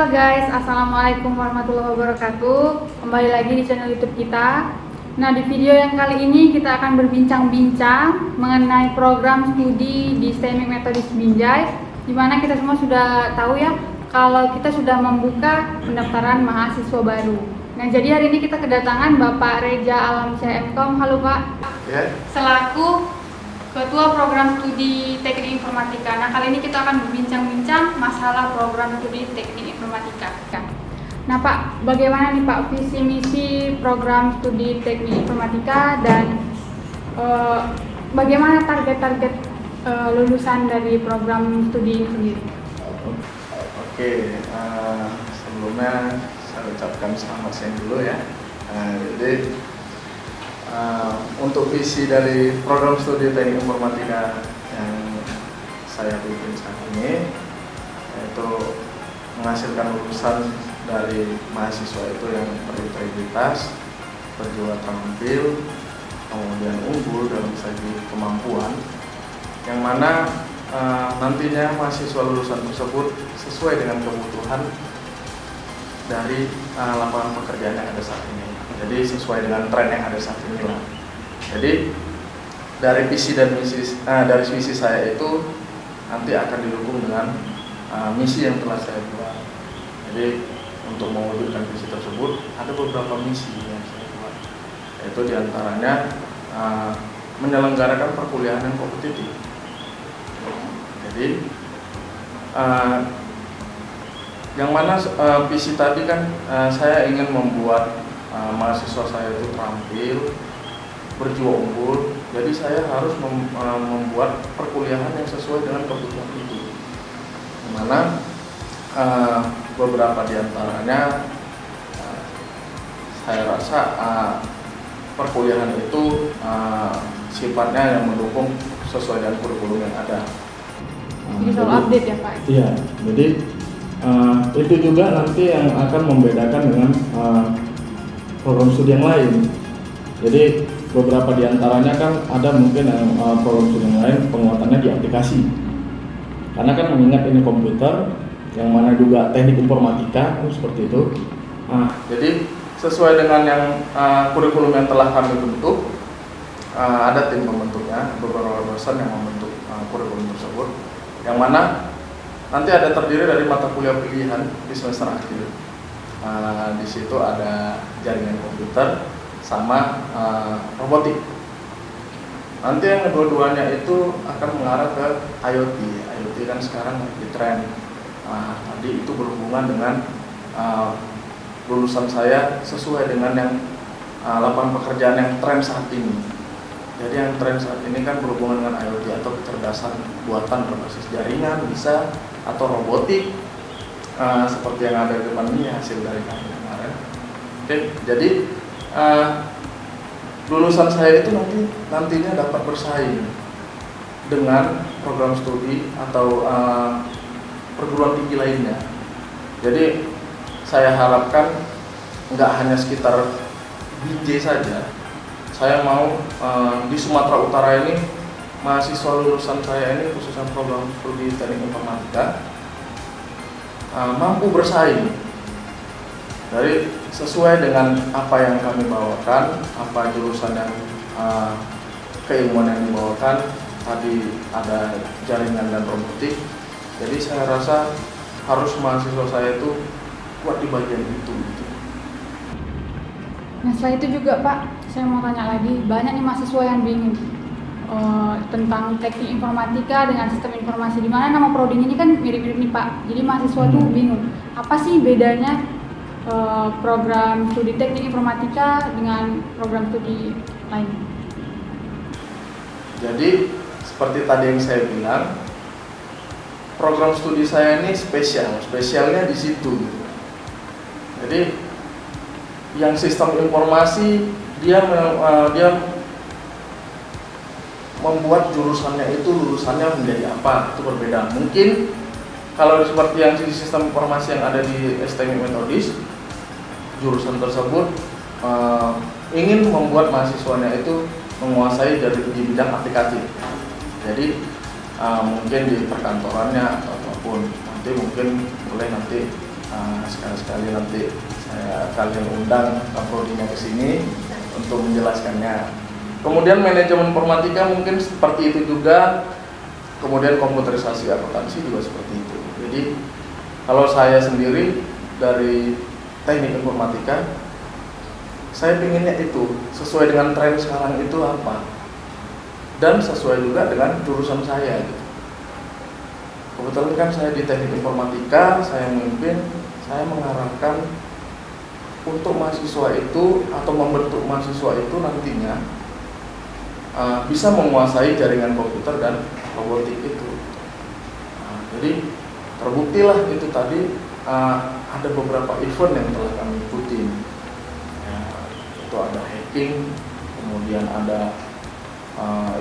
Halo guys, assalamualaikum warahmatullahi wabarakatuh. Kembali lagi di channel YouTube kita. Nah, di video yang kali ini kita akan berbincang-bincang mengenai program studi di STMIK Metodis Binjai, di mana kita semua sudah tahu ya kalau kita sudah membuka pendaftaran mahasiswa baru. Nah, jadi hari ini kita kedatangan Bapak Reja Alamsyah MKOM. Halo Pak. Ya. Selaku Ketua Program Studi Teknik Informatika. Nah, kali ini kita akan berbincang-bincang masalah program studi Teknik Informatika. Nah, Pak, bagaimana nih Pak visi misi program studi Teknik Informatika dan bagaimana target-target lulusan dari program studi ini sendiri? Oke, sebelumnya saya ucapkan selamat siang dulu ya. Jadi untuk visi dari program studi Teknik Informatika yang saya pimpin saat ini, yaitu menghasilkan lulusan dari mahasiswa itu yang berintegritas, berjiwa terampil, kemudian unggul dalam segi kemampuan, yang mana nantinya mahasiswa lulusan tersebut sesuai dengan kebutuhan dari lapangan pekerjaan yang ada saat ini. Jadi sesuai dengan tren yang ada saat ini lah. Jadi dari visi dan misi dari visi saya itu nanti akan didukung dengan misi yang telah saya buat. Jadi untuk mewujudkan visi tersebut ada beberapa misi yang saya buat, yaitu diantaranya menyelenggarakan perkuliahan yang kompetitif. Jadi yang mana visi tadi kan saya ingin membuat mahasiswa saya itu terampil, berjiwa unggul. Jadi saya harus membuat perkuliahan yang sesuai dengan kebutuhan itu. Dimana beberapa diantaranya saya rasa perkuliahan itu sifatnya yang mendukung sesuai dengan kurikulum yang ada. Jadi selalu update ya Pak? Iya, jadi itu juga nanti yang akan membedakan dengan program studi yang lain. Jadi beberapa diantaranya kan ada mungkin program studi yang lain penguatannya di aplikasi. Karena kan mengingat ini komputer, yang mana juga teknik informatika seperti itu. Jadi sesuai dengan yang kurikulum yang telah kami bentuk, ada tim pembentuknya, beberapa dosen yang membentuk kurikulum tersebut, yang mana nanti ada terdiri dari mata kuliah pilihan di semester akhir. Di situ ada jaringan komputer sama robotik. Nanti yang kedua-duanya itu akan mengarah ke IoT. IoT kan sekarang lagi tren. Tadi itu berhubungan dengan lulusan saya sesuai dengan yang lapangan pekerjaan yang tren saat ini. Jadi yang tren saat ini kan berhubungan dengan IoT atau kecerdasan buatan berbasis jaringan bisa, atau robotik seperti yang ada di depan ini hasil dari kami kemarin. Oke, jadi lulusan saya itu nantinya dapat bersaing dengan program studi atau perguruan tinggi lainnya. Jadi saya harapkan nggak hanya sekitar BJ saja. Saya mau di Sumatera Utara ini mahasiswa lulusan saya ini khususnya program studi Teknik Informatika mampu bersaing dari sesuai dengan apa yang kami bawakan, apa jurusan yang keilmuan yang dibawakan. Tadi ada jaringan dan robotik. Jadi saya rasa harus mahasiswa saya itu kuat di bagian itu. Nah, setelah itu juga Pak, saya mau tanya lagi, banyak nih mahasiswa yang bingung tentang teknik informatika dengan sistem informasi, di mana nama prodinya ini kan mirip-mirip nih Pak. Jadi mahasiswa tuh bingung, apa sih bedanya program studi teknik informatika dengan program studi lain? Jadi seperti tadi yang saya bilang, program studi saya ini spesialnya di situ. Jadi yang sistem informasi dia membuat jurusannya itu lulusannya menjadi apa, itu berbeda. Mungkin kalau seperti yang di sistem informasi yang ada di STMIK Metodis, jurusan tersebut ingin membuat mahasiswanya itu menguasai di bidang aplikatif. Jadi mungkin di perkantorannya ataupun nanti mungkin boleh nanti Sekali-sekali nanti kalian undang prodinya ke sini untuk menjelaskannya. Kemudian manajemen informatika mungkin seperti itu juga. Kemudian komputerisasi akuntansi juga seperti itu. Jadi kalau saya sendiri dari teknik informatika, saya pinginnya itu sesuai dengan tren sekarang itu apa, dan sesuai juga dengan jurusan saya gitu. Kebetulan kan saya di teknik informatika, saya memimpin, saya mengharapkan untuk mahasiswa itu atau membentuk mahasiswa itu nantinya bisa menguasai jaringan komputer dan robotik itu. Jadi terbuktilah itu tadi ada beberapa event yang telah kami ikuti. Itu ada hacking, kemudian ada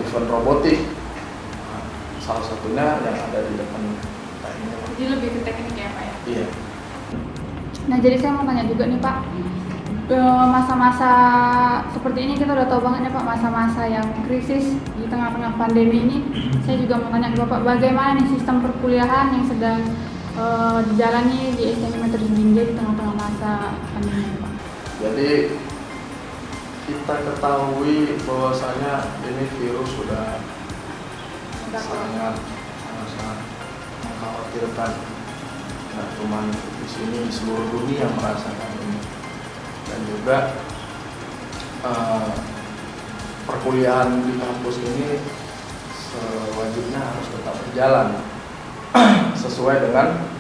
event robotik. Salah satunya yang ada di depan kita ini. Jadi lebih ke teknik ya Pak ya? Iya. Nah jadi saya mau tanya juga nih Pak, masa-masa seperti ini kita udah tahu banget ya Pak, masa-masa yang krisis di tengah-tengah pandemi ini. Saya juga mau tanya ke Bapak, bagaimana nih sistem perkuliahan yang sedang dijalani di STM Metodis Binjai di tengah-tengah masa pandemi ini Pak? Jadi kita ketahui bahwasanya ini virus sudah sangat mengkhawatirkan. Nah, cuma di sini di seluruh dunia merasakan ini, dan juga perkuliahan di kampus ini sewajibnya harus tetap berjalan sesuai dengan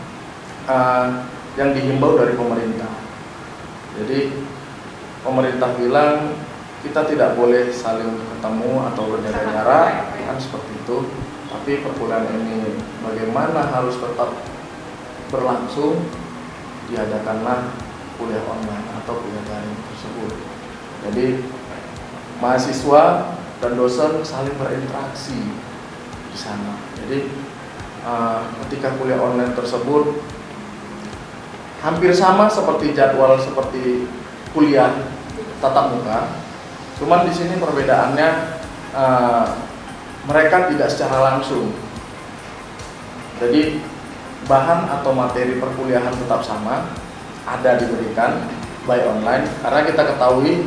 yang dihimbau dari pemerintah. Jadi pemerintah bilang kita tidak boleh saling ketemu atau berjaga jarak, kan seperti itu. Tapi perkuliahan ini bagaimana harus tetap berlangsung, diadakanlah kuliah online atau kuliah daring tersebut. Jadi mahasiswa dan dosen saling berinteraksi di sana. Jadi ketika kuliah online tersebut hampir sama seperti jadwal seperti kuliah tatap muka, cuman di sini perbedaannya mereka tidak secara langsung. Jadi bahan atau materi perkuliahan tetap sama, ada diberikan by online, karena kita ketahui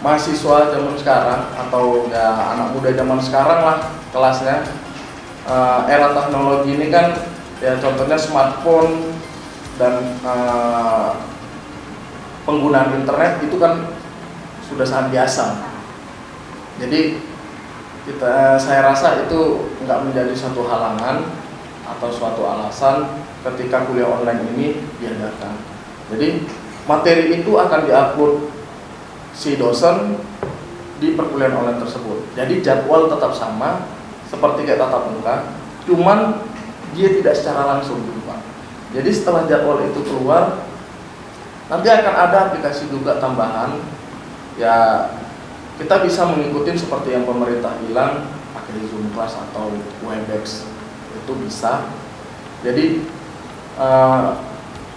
mahasiswa zaman sekarang atau ya anak muda zaman sekarang lah kelasnya, era teknologi ini kan ya contohnya smartphone dan penggunaan internet itu kan sudah sangat biasa. Jadi saya rasa itu nggak menjadi suatu halangan atau suatu alasan ketika kuliah online ini diadakan. Jadi materi itu akan diupload si dosen di perkuliahan online tersebut. Jadi jadwal tetap sama seperti kayak tatap muka, cuman dia tidak secara langsung Pak. Jadi setelah jadwal itu keluar, nanti akan ada aplikasi juga tambahan. Ya kita bisa mengikuti seperti yang pemerintah bilang, pakai Zoom Class atau Webex, itu bisa. Jadi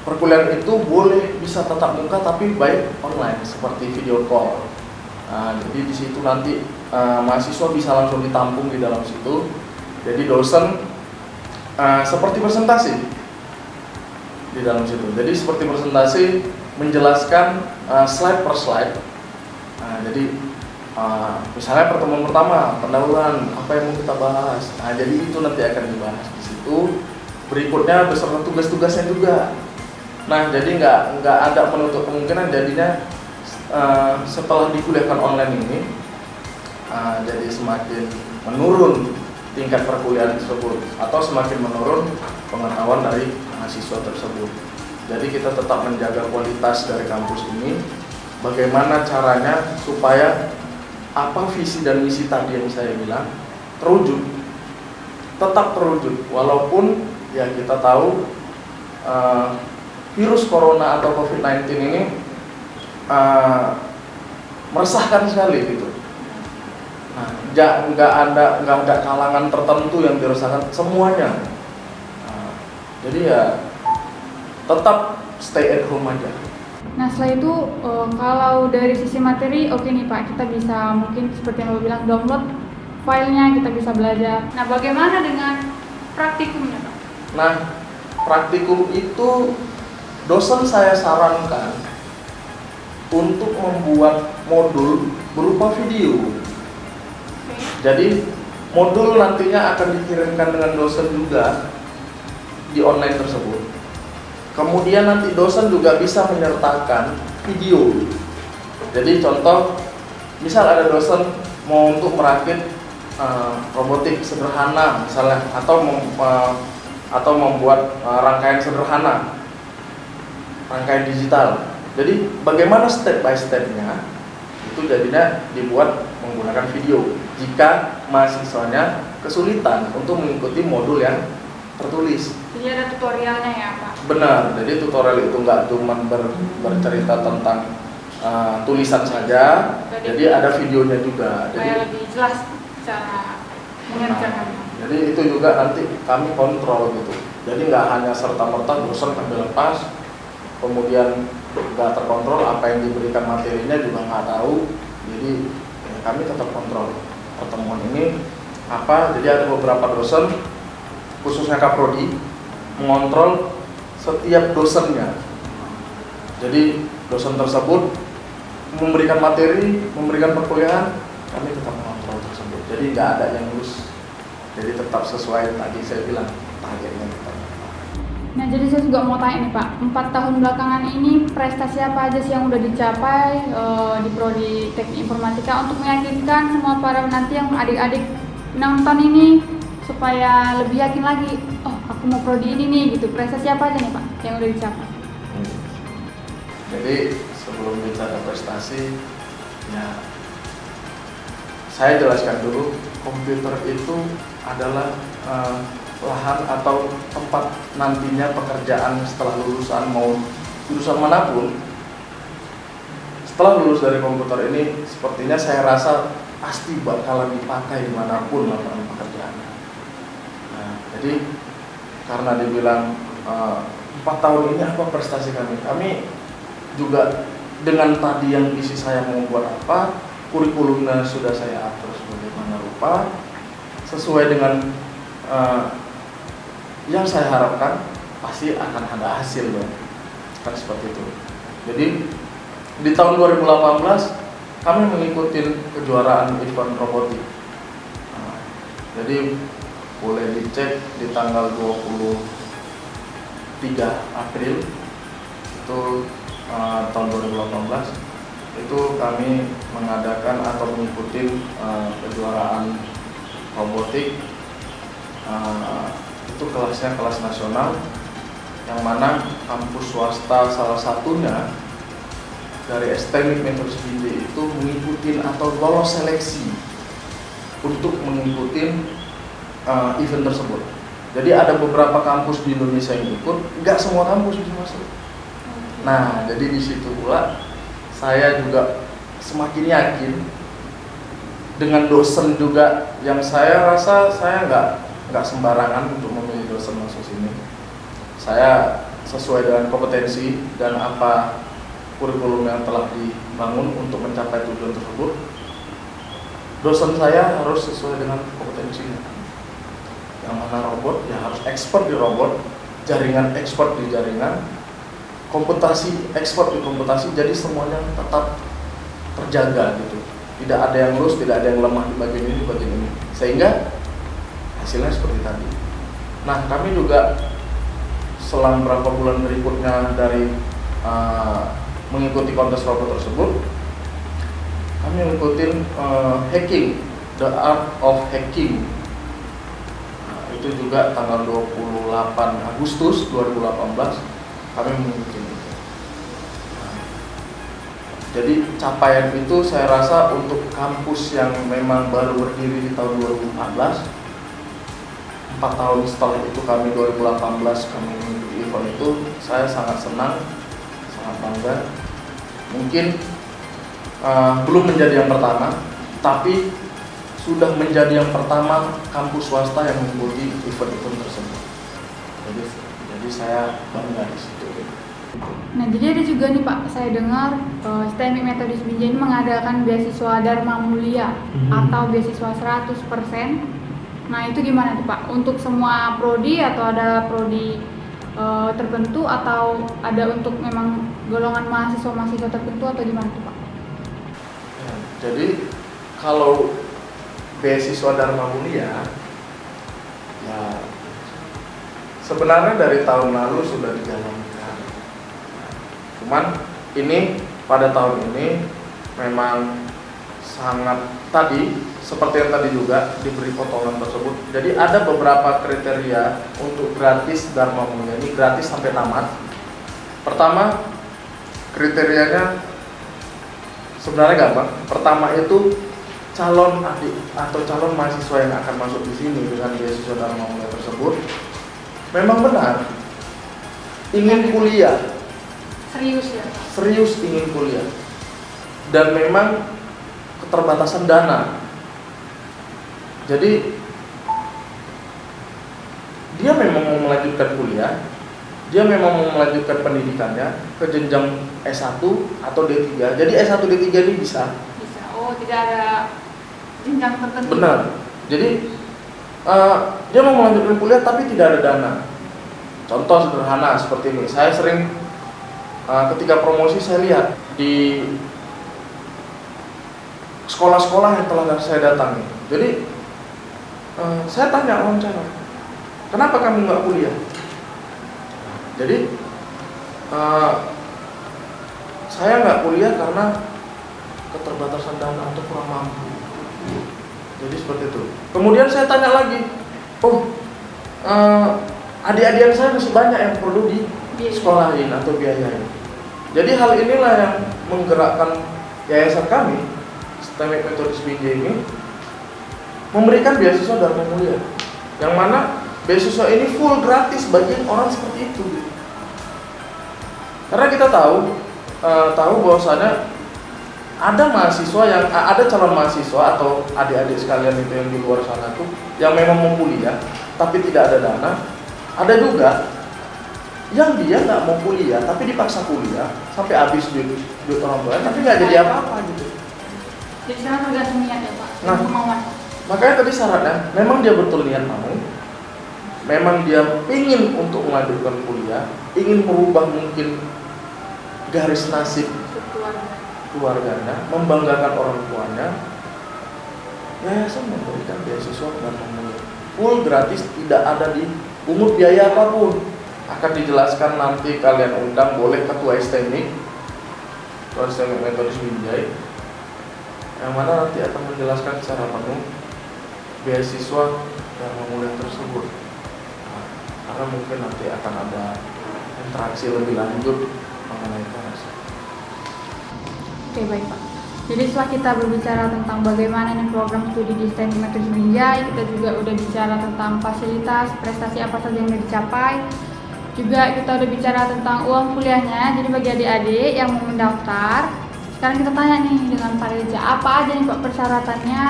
perkuliahan itu boleh bisa tatap muka tapi by online seperti video call. Jadi di situ nanti mahasiswa bisa langsung ditampung di dalam situ. Jadi dosen seperti presentasi di dalam situ. Jadi seperti presentasi menjelaskan slide per slide. Jadi misalnya pertemuan pertama pendahuluan apa yang mau kita bahas. Jadi itu nanti akan dibahas di situ. Berikutnya beserta tugas-tugasnya juga. Nah, jadi nggak ada menutup kemungkinan jadinya setelah dikuliahkan online ini, jadi semakin menurun tingkat perkuliahan tersebut atau semakin menurun pengetahuan dari mahasiswa tersebut. Jadi kita tetap menjaga kualitas dari kampus ini. Bagaimana caranya supaya apa visi dan misi tadi yang saya bilang terwujud, tetap terwujud, walaupun ya kita tahu virus corona atau COVID-19 ini meresahkan sekali gitu. Nah, nggak ada kalangan tertentu yang diresahkan, semuanya. Jadi ya tetap stay at home aja. Nah setelah itu kalau dari sisi materi oke nih Pak, kita bisa mungkin seperti yang Bapak bilang download filenya, kita bisa belajar. Nah bagaimana dengan praktikumnya Pak? Nah praktikum itu dosen saya sarankan untuk membuat modul berupa video. Jadi modul nantinya akan dikirimkan dengan dosen juga di online tersebut. Kemudian nanti dosen juga bisa menyertakan video. Jadi contoh, misal ada dosen mau untuk merakit robotik sederhana misalnya, atau membuat rangkaian sederhana, rangkaian digital. Jadi bagaimana step by stepnya itu jadinya dibuat menggunakan video jika mahasiswanya kesulitan untuk mengikuti modul yang tertulis. Jadi ada tutorialnya ya Pak? Benar, jadi tutorial itu nggak cuma bercerita tentang tulisan saja, jadi ada videonya juga. Supaya lebih jelas cara mengerjakannya. Jadi itu juga nanti kami kontrol gitu. Jadi nggak hanya serta-merta dosen ambil lepas, kemudian nggak terkontrol, apa yang diberikan materinya juga nggak tahu. Jadi ya, kami tetap kontrol pertemuan ini apa. Jadi ada beberapa dosen, khususnya Kaprodi, mengontrol setiap dosennya. Jadi dosen tersebut memberikan materi, memberikan perkuliahan, kami tetap mengontrol tersebut. Jadi nggak ada yang lulus. Jadi tetap sesuai tadi saya bilang targetnya tetap. Nah, jadi saya juga mau tanya nih Pak, 4 tahun belakangan ini prestasi apa aja sih yang udah dicapai di Prodi Teknik Informatika untuk meyakinkan semua para nanti yang adik-adik nonton ini supaya lebih yakin lagi, oh aku mau Prodi ini nih gitu. Prestasi apa aja nih Pak yang udah dicapai? Jadi sebelum bicara prestasi, ya saya jelaskan dulu, komputer itu adalah lahan atau tempat nantinya pekerjaan setelah lulusan, mau lulusan manapun. Setelah lulus dari komputer ini, sepertinya saya rasa pasti bakalan dipakai dimanapun lapangan pekerjaannya. Nah, jadi karena dibilang 4 tahun ini apa prestasi kami? Kami juga dengan tadi yang isi saya mau buat apa, kurikulumnya sudah saya atur sebagaimana rupa, sesuai dengan yang saya harapkan, pasti akan ada hasil dong. Kan seperti itu. Jadi di tahun 2018 kami mengikuti kejuaraan event robotik. Jadi boleh dicek di tanggal 23 April itu tahun 2018 itu kami mengadakan atau mengikuti kejuaraan robotik. Itu kelasnya kelas nasional, yang mana kampus swasta salah satunya dari STMIK Metodis Binjai itu mengikuti atau lolos seleksi untuk mengikuti event tersebut. Jadi ada beberapa kampus di Indonesia yang ikut, nggak semua kampus bisa masuk. Nah, jadi di situ pula saya juga semakin yakin dengan dosen juga yang saya rasa saya nggak sembarangan untuk memilih dosen masuk sini. Saya sesuai dengan kompetensi dan apa kurikulum yang telah dibangun untuk mencapai tujuan tersebut. Dosen saya harus sesuai dengan kompetensinya. Yang mana robot, ya harus expert di robot, jaringan expert di jaringan, komputasi expert di komputasi. Jadi semuanya tetap terjaga gitu. Tidak ada yang lurus, tidak ada yang lemah di bagian ini, di bagian ini. Sehingga hasilnya seperti tadi. Nah, kami juga selang beberapa bulan berikutnya dari mengikuti kontes robot tersebut, kami mengikuti hacking, the art of hacking. Nah, itu juga tanggal 28 Agustus 2018 kami mengikuti itu. Nah, jadi capaian itu saya rasa untuk kampus yang memang baru berdiri di tahun 2014, 4 tahun setelah itu kami 2018 kami mengikuti event itu, saya sangat senang, sangat bangga. Mungkin belum menjadi yang pertama, tapi sudah menjadi yang pertama kampus swasta yang mengikuti event-event tersebut. Jadi saya bangga di situ. Nah, jadi ada juga nih Pak, saya dengar STMIK Metodis Binjai ini mengadakan beasiswa Dharma Mulia atau beasiswa 100%. Nah, itu gimana tuh Pak? Untuk semua prodi atau ada prodi tertentu atau ada untuk memang golongan mahasiswa tertentu atau gimana tuh Pak? Ya, jadi kalau beasiswa Dharma Mulia ya sebenarnya dari tahun lalu sudah dijalankan. Cuman ini pada tahun ini memang sangat tadi seperti yang tadi juga diberi potongan tersebut. Jadi ada beberapa kriteria untuk gratis Dharma Mulia. Ini gratis sampai tamat. Pertama, kriterianya sebenarnya gampang. Pertama itu calon adik atau calon mahasiswa yang akan masuk di sini dengan beasiswa Dharma Mulia tersebut memang benar ingin kuliah. Serius ya Pak? Serius ingin kuliah. Dan memang keterbatasan dana. Jadi dia memang mau melanjutkan kuliah, dia memang mau melanjutkan pendidikannya ke jenjang S1 atau D3. Jadi S1 D3 ini bisa. Bisa. Oh, tidak ada jenjang tertentu. Benar. Jadi dia mau melanjutkan kuliah tapi tidak ada dana. Contoh sederhana seperti ini. Saya sering ketika promosi saya lihat di sekolah-sekolah yang telah saya datangi. Jadi saya tanya wawancara, kenapa kamu nggak kuliah? Jadi saya nggak kuliah karena keterbatasan dana atau kurang mampu. Jadi seperti itu. Kemudian saya tanya lagi, adik-adik saya masih banyak yang perlu di sekolahin atau biayain. Jadi hal inilah yang menggerakkan yayasan kami, Systemic Methodist BJ ini, memberikan beasiswa Dharma Mulia, yang mana beasiswa ini full gratis bagi orang seperti itu. Karena kita tahu bahwasanya ada mahasiswa yang ada calon mahasiswa atau adik-adik sekalian itu yang di luar sana tuh yang memang mau kuliah tapi tidak ada dana. Ada juga yang dia nggak mau kuliah tapi dipaksa kuliah sampai habis duit orang tua tapi nggak jadi apa-apa gitu. Jadi sangat tergantung niat ya Pak. Nah, kemauan. Makanya tadi syaratnya memang dia betul niat mau, memang dia ingin untuk melanjutkan kuliah, ingin merubah mungkin garis nasib keluarganya, membanggakan orang tuanya. Yayasan memberikan beasiswa Dharma Mulia full gratis, tidak ada dipungut biaya apapun. Akan dijelaskan nanti, kalian undang boleh ketua STMIC Metodis Binjai, yang mana nanti akan menjelaskan secara penuh beasiswa Dharma Mulia tersebut. Karena mungkin nanti akan ada interaksi lebih lanjut mengenai itu. Oke, baik Pak. Jadi setelah kita berbicara tentang bagaimana nih program studi di Systemic Methodist Binjai, kita juga udah bicara tentang fasilitas, prestasi apa saja yang sudah dicapai. Juga kita udah bicara tentang uang kuliahnya. Jadi bagi adik-adik yang mau mendaftar, sekarang kita tanya nih dengan Pak Reza, apa aja nih Pak persyaratannya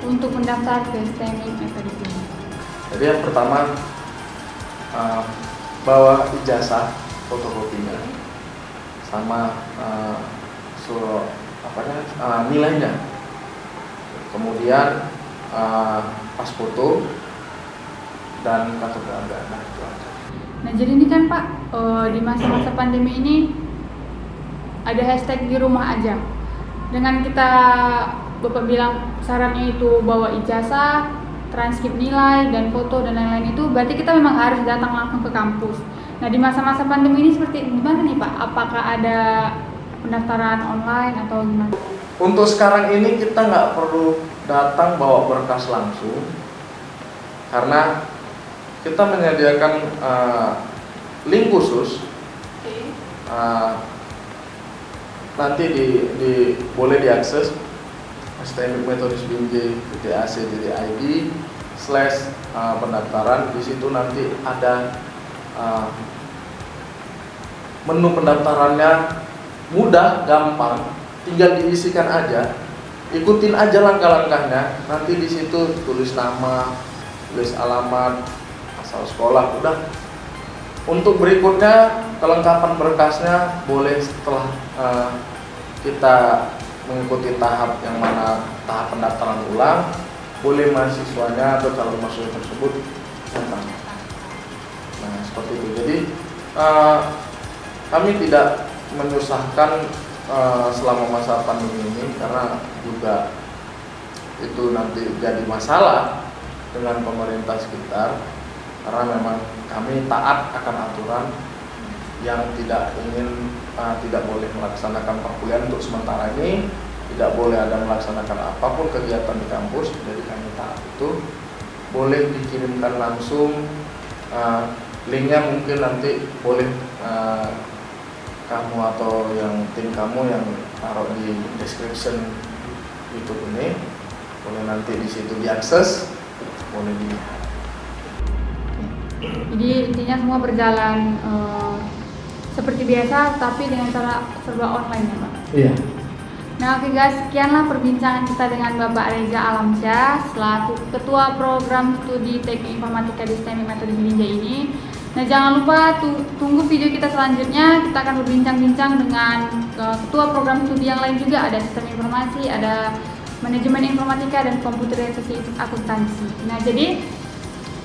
untuk mendaftar ke Systemic Methodist Binjai? Jadi yang pertama, bawa ijazah fotokopinya sama nilainya. Kemudian pas foto dan kartu keluarga. Nah, itu aja. Nah, jadi ini kan Pak, di masa-masa pandemi ini ada hashtag di rumah aja. Dengan kita Bapak bilang syaratnya itu bawa ijazah, transkrip nilai dan foto dan lain-lain, itu berarti kita memang harus datang langsung ke kampus. Nah, di masa-masa pandemi ini seperti gimana nih Pak? Apakah ada pendaftaran online atau gimana? Untuk sekarang ini kita nggak perlu datang bawa berkas langsung, karena kita menyediakan link khusus. Nanti boleh diakses Systemic Methodist Binjai.ac.id/pendaftaran. Di situ nanti ada menu pendaftarannya mudah, gampang, tinggal diisikan aja, ikutin aja langkah-langkahnya. Nanti di situ tulis nama, tulis alamat, asal sekolah, udah. Untuk berikutnya kelengkapan berkasnya boleh setelah kita mengikuti tahap yang mana tahap pendaftaran ulang, boleh mahasiswanya atau calon mahasiswa tersebut datang. Nah, Nah, seperti itu. Jadi kami tidak menyusahkan selama masa pandemi ini, karena juga itu nanti jadi masalah dengan pemerintah sekitar, karena memang kami taat akan aturan yang tidak ingin tidak boleh melaksanakan perkuliahan untuk sementara ini, tidak boleh ada melaksanakan apapun kegiatan di kampus. Jadi kami taat itu. Boleh dikirimkan langsung, linknya mungkin nanti boleh kamu atau yang tim kamu yang taruh di description YouTube ini, boleh nanti di situ diakses, boleh dilihat. Jadi intinya semua berjalan seperti biasa, tapi dengan cara serba online ya Pak. Iya. Nah oke guys, sekianlah perbincangan kita dengan Bapak Reza Alamsyah selaku Ketua Program Studi Teknik Informatika di STEMIK Metode Bilinja ini. Nah jangan lupa tunggu video kita selanjutnya, kita akan berbincang-bincang dengan Ketua Program Studi yang lain juga, ada Sistem Informasi, ada Manajemen Informatika, dan Komputerisasi Akuntansi. Nah jadi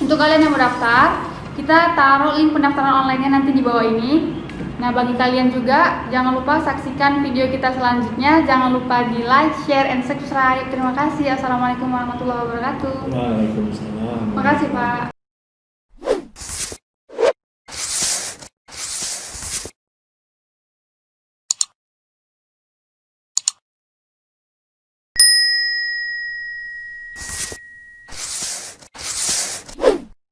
untuk kalian yang mendaftar, kita taruh link pendaftaran online-nya nanti di bawah ini. Nah bagi kalian juga jangan lupa saksikan video kita selanjutnya, jangan lupa di like, share, and subscribe. Terima kasih. Assalamualaikum warahmatullahi wabarakatuh. Waalaikumsalam. Makasih Pak.